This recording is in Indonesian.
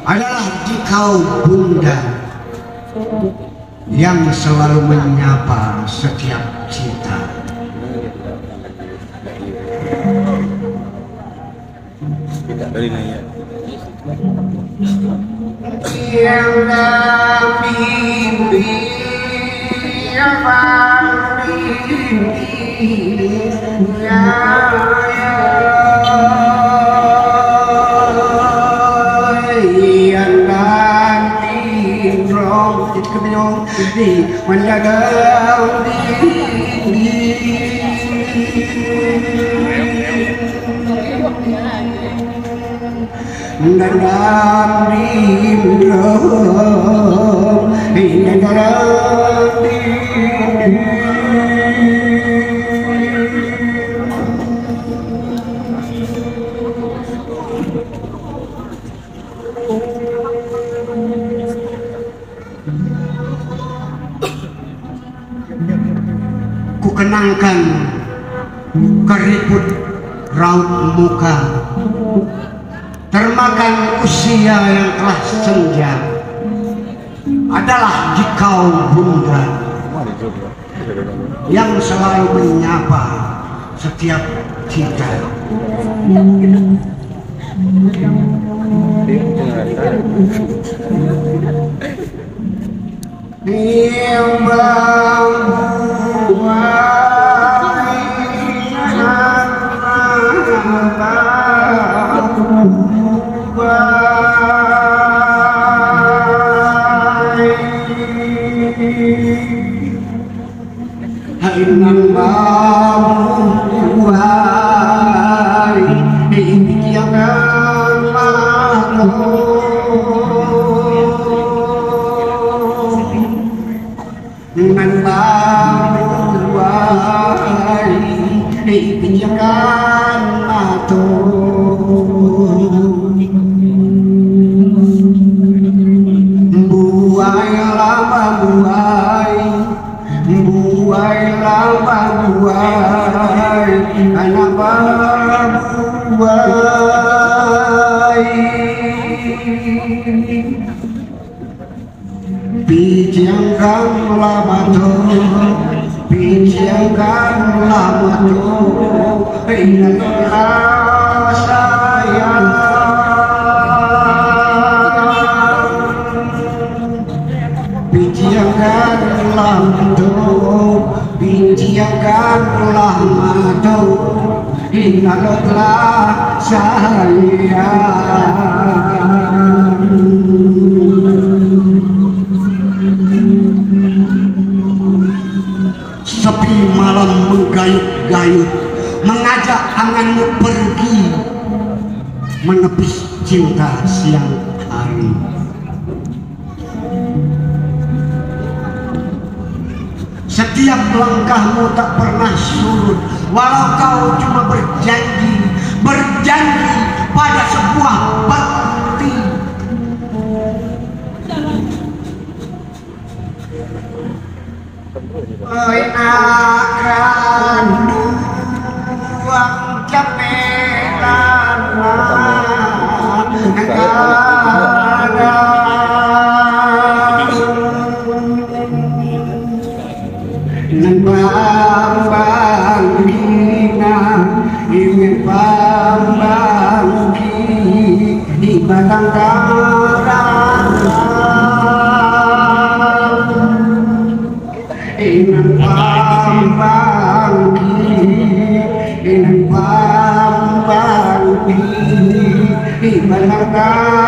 adalah dikau bunda yang selalu menyapa setiap cinta. Yang mimpi yang di menjaga dan ku kenangkan keriput raut muka termakan usia yang telah senja adalah dikau bunda yang selalu menyapa setiap kita. Sepi malam menggayut-gayut mengajak anganmu pergi menepis cinta siang hari. Setiap langkahmu tak pernah surut walau kau cuma berjanji pada sebuah bakti. Akan duang capelan ingin pambangki di batang karang, ingin pambangki di batang karang.